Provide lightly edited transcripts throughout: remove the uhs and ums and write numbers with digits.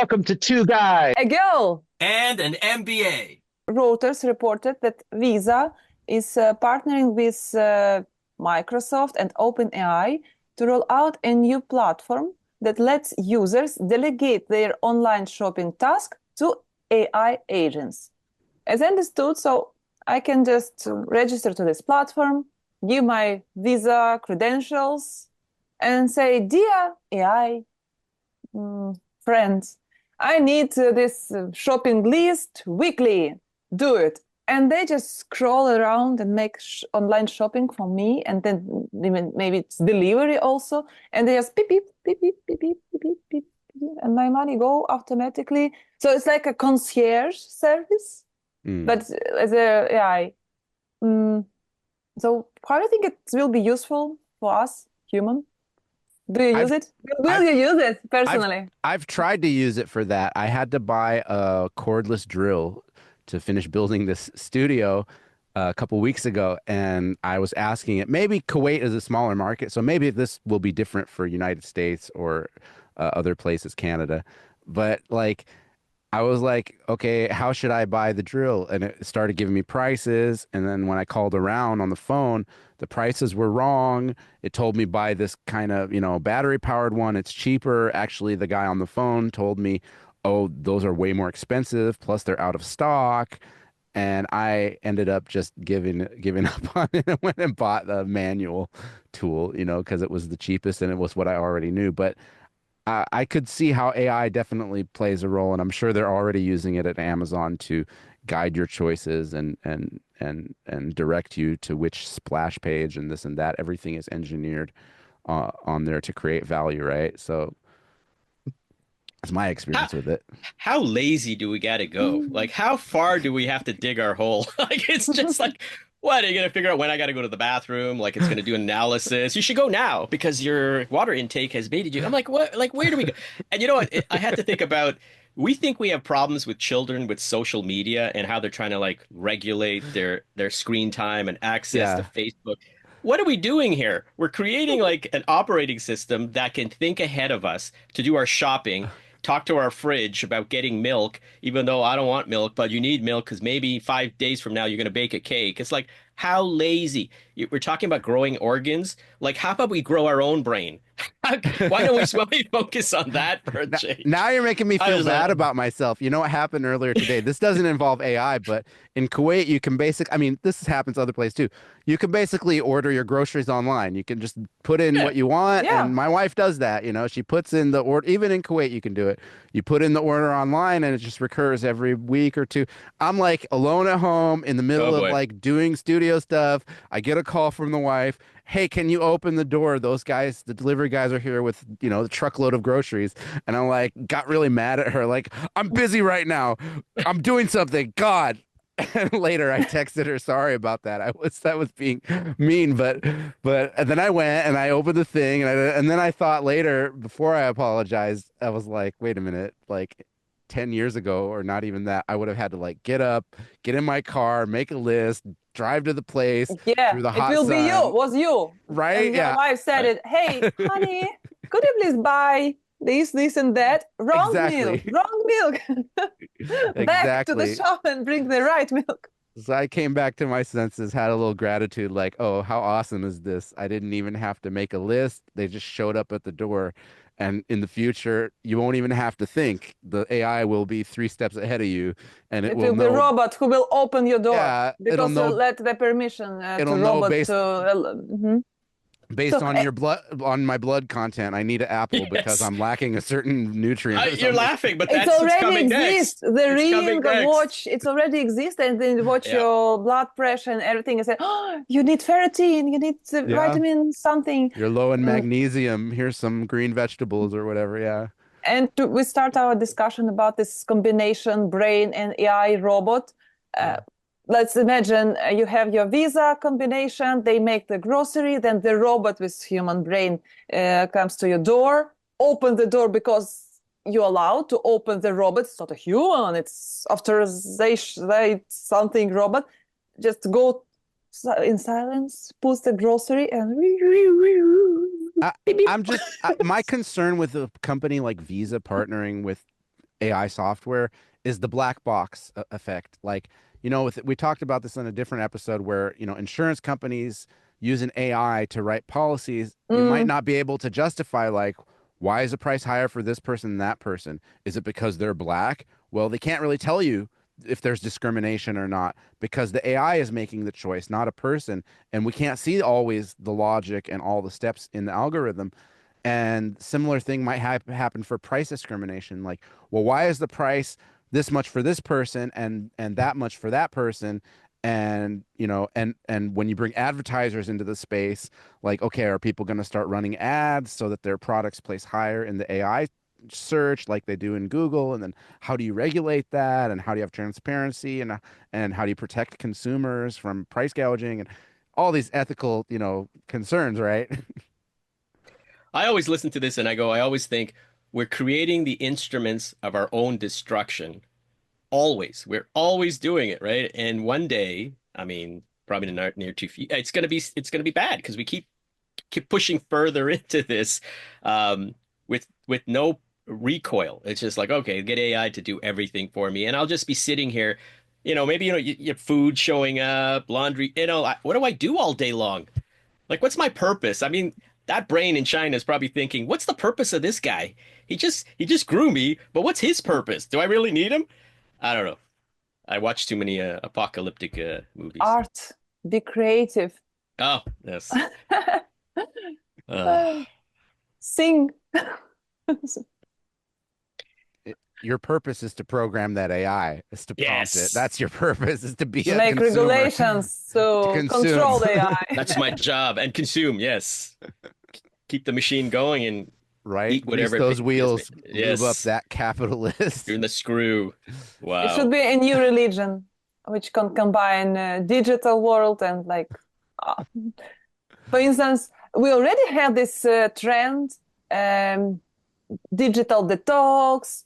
Welcome to Two Guys. A girl. And an MBA. Reuters reported that Visa is partnering with Microsoft and OpenAI to roll out a new platform that lets users delegate their online shopping task to AI agents. As understood, so I can just register to this platform, give my Visa credentials, and say, "Dear AI friends, I need this shopping list weekly. Do it." And they just scroll around and make online shopping for me. And then maybe it's delivery also. And they just beep, beep, beep, beep, beep, beep, beep, beep, beep, beep, and my money go automatically. So it's like a concierge service, but as a AI. So how do you think it will be useful for us, human? Do you use it? Will you use it personally? I've tried to use it for that. I had to buy a cordless drill to finish building this studio a couple weeks ago, and I was asking it. Maybe Kuwait is a smaller market, so maybe this will be different for United States or other places, Canada. But like, I was like, okay, how should I buy the drill? And it started giving me prices. And then when I called around on the phone, the prices were wrong. It told me buy this kind of, battery powered one. It's cheaper. Actually, the guy on the phone told me, oh, those are way more expensive. Plus they're out of stock. And I ended up just giving up on it and went and bought the manual tool, because it was the cheapest and it was what I already knew. But I could see how AI definitely plays a role, and I'm sure they're already using it at Amazon to guide your choices and direct you to which splash page and this and that. Everything is engineered on there to create value, right? So that's my experience with it. How lazy do we gotta go? Like, how far do we have to dig our hole? Like, it's just like, what are you gonna figure out when I gotta go to the bathroom? Like, it's gonna do analysis. You should go now because your water intake has baited you. I'm like, what? Like, where do we go? And you know what? I had to think about. We think we have problems with children with social media and how they're trying to like regulate their screen time and access to Yeah. Facebook. What are we doing here? We're creating like an operating system that can think ahead of us to do our shopping, talk to our fridge about getting milk, even though I don't want milk, but you need milk because maybe 5 days from now you're going to bake a cake. It's like, how lazy. We're talking about growing organs. Like, how about we grow our own brain? Why don't we focus on that for a Now, change? now you're making me I feel was bad like, about myself. You know what happened earlier today? This doesn't involve AI, but in Kuwait, you can I mean, this happens other places too. You can basically order your groceries online. You can just put in yeah, what you want, Yeah. and my wife does that. She puts in the order. Even in Kuwait, you can do it. You put in the order online, and it just recurs every week or two. I'm like alone at home in the oh middle of boy. like doing studio stuff. I get a call from the wife. Hey, can you open the door? Those guys, the delivery guys are here with, the truckload of groceries. And I'm like, got really mad at her. Like, I'm busy right now. I'm doing something. God. And later I texted her, sorry about that. That was being mean, but and then I went and I opened the thing and then I thought later before I apologized, I was like, wait a minute, like 10 years ago or not even that, I would have had to like get up, get in my car, make a list, drive to the place Yeah, through the it hot will be you, sun. was you. Right? And your Yeah. wife said Right. it, "Hey, honey, could you please buy this, and that? Wrong milk, Exactly. wrong milk. Back to the Exactly. shop and bring the right milk." So I came back to my senses, had a little gratitude, like, oh, how awesome is this? I didn't even have to make a list. They just showed up at the door. And in the future, you won't even have to think. The AI will be 3 steps ahead of you and it It will will be know, robot who will open your door yeah, because you let the permission it'll to know robot to. based So on your blood, on my blood content. I need an apple because Yes. I'm lacking a certain nutrient or You're something. laughing, but it that's what's already coming exists. next. The It's ring coming next. watch, it's already exists, and then watch Yeah. your blood pressure and everything. And say, "Oh, you need ferritin, you need Yeah. vitamin something." You're low in Mm, magnesium. Here's some green vegetables or whatever. Yeah. we start our discussion about this combination brain and AI robot. Uh, Yeah. let's imagine you have your Visa combination, they make the grocery, then the robot with human brain comes to your door, open the door because you're allowed to open the robot. It's not a human, it's authorization, something robot. Just go in silence, put the grocery and I, beep, beep. my concern with a company like Visa partnering with AI software is the black box effect. Like, we talked about this in a different episode where, insurance companies using AI to write policies, you might not be able to justify, like, why is the price higher for this person than that person? Is it because they're black? Well, they can't really tell you if there's discrimination or not because the AI is making the choice, not a person. And we can't see always the logic and all the steps in the algorithm. And similar thing might happen for price discrimination. Like, well, why is the price this much for this person and that much for that person? And and when you bring advertisers into the space, like, okay, are people going to start running ads so that their products place higher in the AI search like they do in Google? And then how do you regulate that? And how do you have transparency? And how do you protect consumers from price gouging and all these ethical, concerns, right? I always listen to this and I always think we're creating the instruments of our own destruction. Always. We're always doing it, right? And one day, I mean, probably not near too few, it's gonna be bad because we keep pushing further into this with no recoil. It's just like, okay, get AI to do everything for me, and I'll just be sitting here, maybe you have food showing up, laundry, what do I do all day long? Like, what's my purpose? I mean, that brain in China is probably thinking, what's the purpose of this guy? He just grew me, but what's his purpose? Do I really need him? I don't know. I watch too many apocalyptic movies. Art, be creative. Oh, yes. Sing. Your purpose is to program that AI, is to prompt it. That's your purpose, is to be a Make consumer. regulations to control the AI. That's my job. And consume, yes. Keep the machine going and right? eat whatever. Grease those wheels, yes. move up that capitalist. Doing the screw. Wow. It should be a new religion which can combine digital world and for instance, we already have this trend, digital detox,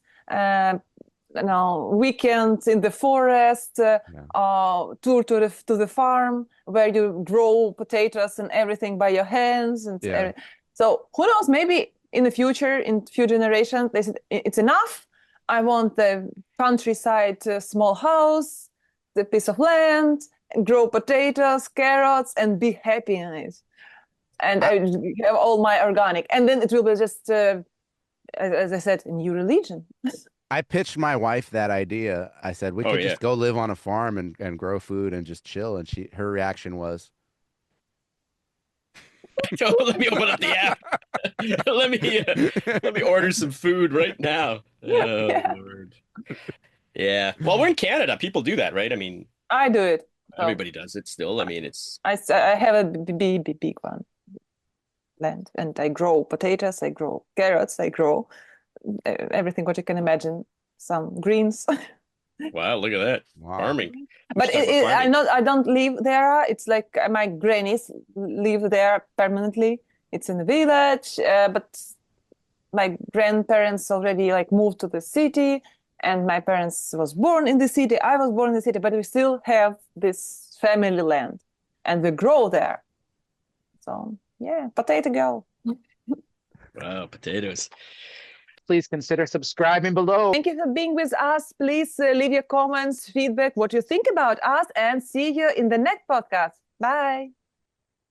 weekends in the forest, tour to the farm where you grow potatoes and everything by your hands. And so who knows, maybe in the future, in few generations, they said, it's enough. I want the countryside small house, the piece of land, and grow potatoes, carrots, and be happy in it. And I have all my organic. And then it will be just, as I said, a new religion. I pitched my wife that idea. I said, we could just go live on a farm and grow food and just chill. And her reaction was, let me open up the app. let me order some food right now. Oh, Lord. Yeah. Well, we're in Canada. People do that, right? I mean, I do it. Everybody does it still. I mean, it's. I have a big one land, and I grow potatoes, I grow carrots, I grow everything what you can imagine. Some greens. Wow, look at that. Farming. But I don't live there. It's like my grannies live there permanently. It's in the village, but my grandparents already moved to the city, and my parents was born in the city. I was born in the city, but we still have this family land, and we grow there. So yeah, potato girl. Wow, potatoes. Please consider subscribing below. Thank you for being with us. Please leave your comments, feedback, what you think about us, and see you in the next podcast. Bye.